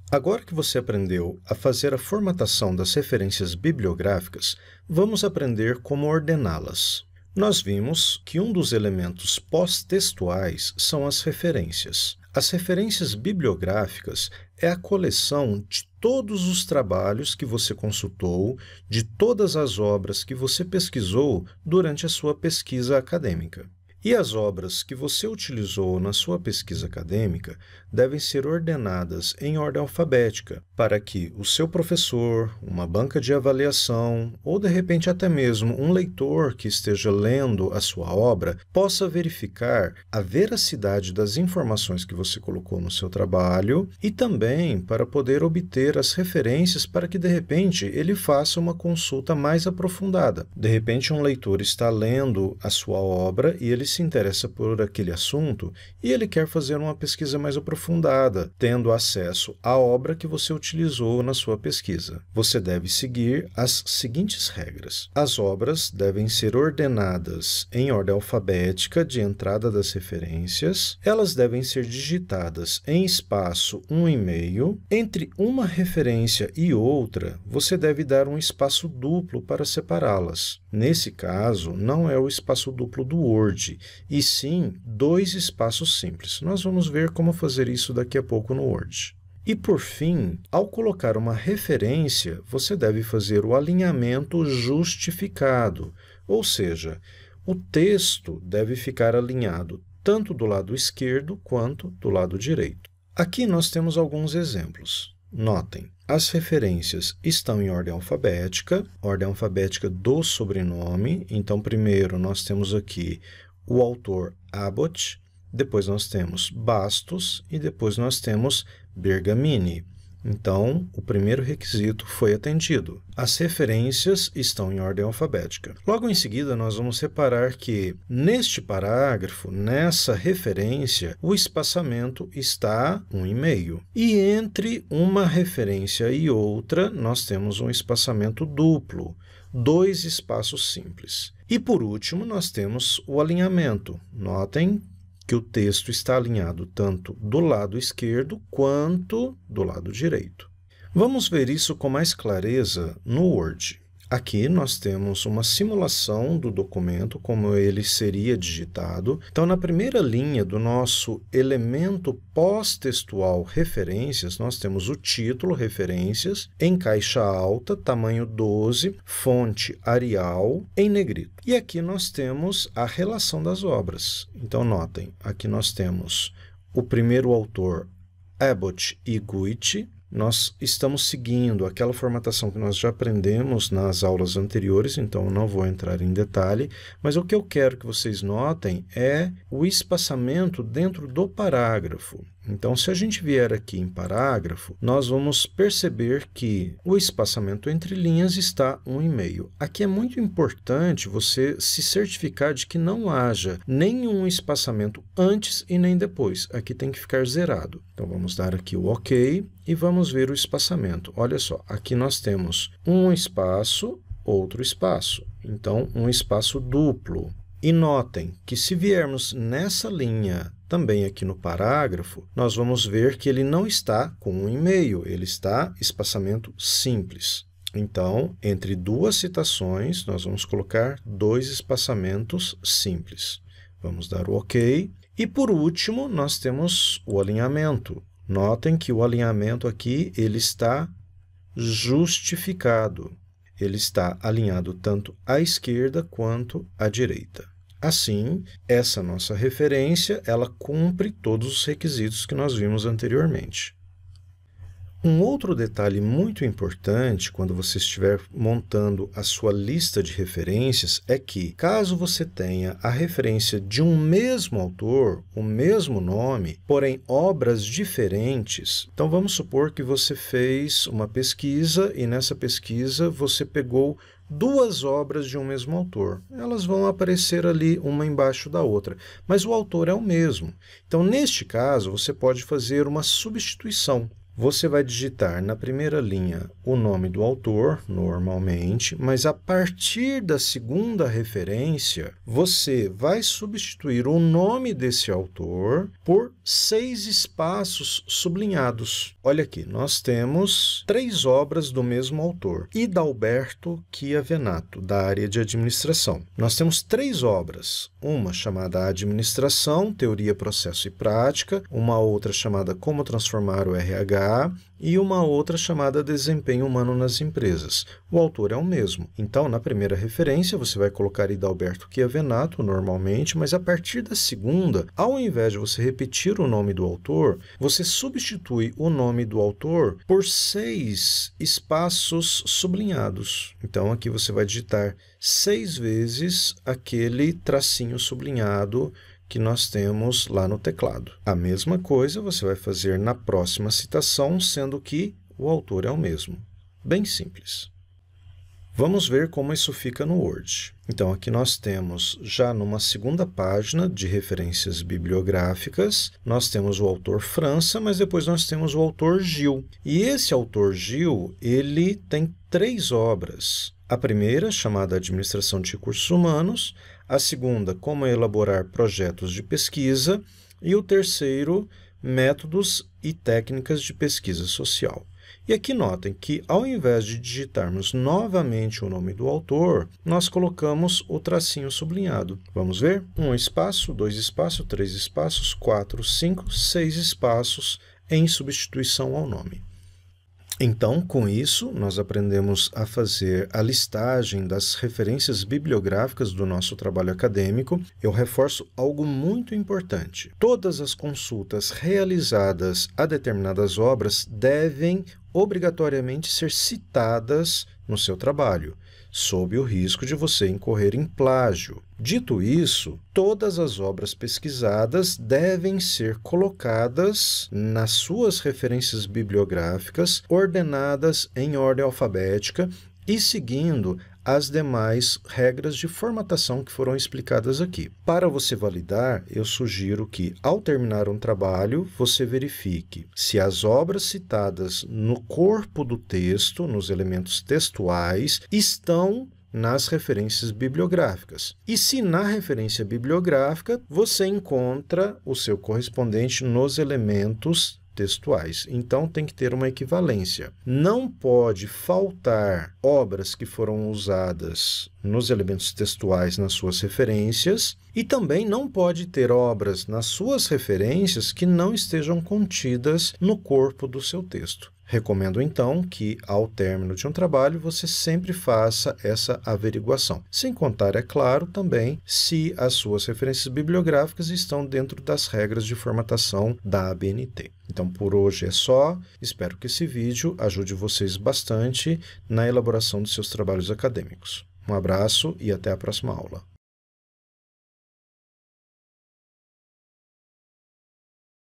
Agora que você aprendeu a fazer a formatação das referências bibliográficas, vamos aprender como ordená-las. Nós vimos que um dos elementos pós-textuais são as referências. As referências bibliográficas é a coleção de todos os trabalhos que você consultou, de todas as obras que você pesquisou durante a sua pesquisa acadêmica. E as obras que você utilizou na sua pesquisa acadêmica devem ser ordenadas em ordem alfabética, para que o seu professor, uma banca de avaliação ou, de repente, até mesmo um leitor que esteja lendo a sua obra possa verificar a veracidade das informações que você colocou no seu trabalho e também para poder obter as referências para que, de repente, ele faça uma consulta mais aprofundada. De repente, um leitor está lendo a sua obra e ele se interessa por aquele assunto e ele quer fazer uma pesquisa mais aprofundada, tendo acesso à obra que você utilizou na sua pesquisa. Você deve seguir as seguintes regras. As obras devem ser ordenadas em ordem alfabética de entrada das referências. Elas devem ser digitadas em espaço 1,5. Entre uma referência e outra, você deve dar um espaço duplo para separá-las. Nesse caso, não é o espaço duplo do Word, e sim 2 espaços simples. Nós vamos ver como fazer isso daqui a pouco no Word. E, por fim, ao colocar uma referência, você deve fazer o alinhamento justificado, ou seja, o texto deve ficar alinhado tanto do lado esquerdo quanto do lado direito. Aqui nós temos alguns exemplos. Notem, as referências estão em ordem alfabética do sobrenome. Então, primeiro nós temos aqui o autor Abbott, depois nós temos Bastos e depois nós temos Bergamini. Então, o primeiro requisito foi atendido. As referências estão em ordem alfabética. Logo em seguida, nós vamos reparar que, neste parágrafo, nessa referência, o espaçamento está 1,5. E entre uma referência e outra, nós temos um espaçamento duplo, 2 espaços simples. E, por último, nós temos o alinhamento. Notem que o texto está alinhado tanto do lado esquerdo quanto do lado direito. Vamos ver isso com mais clareza no Word. Aqui nós temos uma simulação do documento, como ele seria digitado. Então, na primeira linha do nosso elemento pós-textual referências, nós temos o título, referências, em caixa alta, tamanho 12, fonte Arial, em negrito. E aqui nós temos a relação das obras. Então, notem, aqui nós temos o primeiro autor, Abbott e Guitti. Nós estamos seguindo aquela formatação que nós já aprendemos nas aulas anteriores, então eu não vou entrar em detalhe, mas o que eu quero que vocês notem é o espaçamento dentro do parágrafo. Então, se a gente vier aqui em parágrafo, nós vamos perceber que o espaçamento entre linhas está 1,5. Aqui é muito importante você se certificar de que não haja nenhum espaçamento antes e nem depois. Aqui tem que ficar zerado. Então, vamos dar aqui o OK e vamos ver o espaçamento. Olha só, aqui nós temos um espaço, outro espaço. Então, um espaço duplo. E notem que se viermos nessa linha também aqui no parágrafo, nós vamos ver que ele não está com 1,5, ele está espaçamento simples. Então, entre 2 citações, nós vamos colocar 2 espaçamentos simples. Vamos dar o OK. E, por último, nós temos o alinhamento. Notem que o alinhamento aqui ele está justificado. Ele está alinhado tanto à esquerda quanto à direita. Assim, essa nossa referência, ela cumpre todos os requisitos que nós vimos anteriormente. Um outro detalhe muito importante quando você estiver montando a sua lista de referências é que, caso você tenha a referência de um mesmo autor, o mesmo nome, porém obras diferentes, então vamos supor que você fez uma pesquisa e nessa pesquisa você pegou 2 obras de um mesmo autor. Elas vão aparecer ali uma embaixo da outra, mas o autor é o mesmo. Então, neste caso, você pode fazer uma substituição. Você vai digitar na primeira linha o nome do autor, normalmente, mas a partir da segunda referência, você vai substituir o nome desse autor por 6 espaços sublinhados. Olha aqui, nós temos 3 obras do mesmo autor, Hidalberto Chiavenato, da área de administração. Nós temos 3 obras, uma chamada Administração, Teoria, Processo e Prática, uma outra chamada Como Transformar o RH, e uma outra chamada Desempenho Humano nas Empresas. O autor é o mesmo. Então, na primeira referência, você vai colocar Hidalberto Chiavenato, normalmente, mas a partir da segunda, ao invés de você repetir o nome do autor, você substitui o nome do autor por 6 espaços sublinhados. Então, aqui você vai digitar 6 vezes aquele tracinho sublinhado que nós temos lá no teclado. A mesma coisa você vai fazer na próxima citação, sendo que o autor é o mesmo. Bem simples. Vamos ver como isso fica no Word. Então, aqui nós temos, já numa segunda página de referências bibliográficas, nós temos o autor França, mas depois nós temos o autor Gil. E esse autor Gil, ele tem 3 obras. A primeira, chamada Administração de Recursos Humanos, a segunda, Como elaborar projetos de pesquisa, e o terceiro, Métodos e técnicas de pesquisa social. E aqui notem que, ao invés de digitarmos novamente o nome do autor, nós colocamos o tracinho sublinhado. Vamos ver? 1 espaço, 2 espaços, 3 espaços, 4, 5, 6 espaços em substituição ao nome. Então, com isso, nós aprendemos a fazer a listagem das referências bibliográficas do nosso trabalho acadêmico. Eu reforço algo muito importante. Todas as consultas realizadas a determinadas obras devem obrigatoriamente ser citadas no seu trabalho, sob o risco de você incorrer em plágio. Dito isso, todas as obras pesquisadas devem ser colocadas nas suas referências bibliográficas, ordenadas em ordem alfabética e seguindo as demais regras de formatação que foram explicadas aqui. Para você validar, eu sugiro que, ao terminar um trabalho, você verifique se as obras citadas no corpo do texto, nos elementos textuais, estão nas referências bibliográficas. E se na referência bibliográfica você encontra o seu correspondente nos elementos textuais. Então, tem que ter uma equivalência. Não pode faltar obras que foram usadas nos elementos textuais nas suas referências e também não pode ter obras nas suas referências que não estejam contidas no corpo do seu texto. Recomendo, então, que, ao término de um trabalho, você sempre faça essa averiguação. Sem contar, é claro, também, se as suas referências bibliográficas estão dentro das regras de formatação da ABNT. Então, por hoje é só. Espero que esse vídeo ajude vocês bastante na elaboração dos seus trabalhos acadêmicos. Um abraço e até a próxima aula.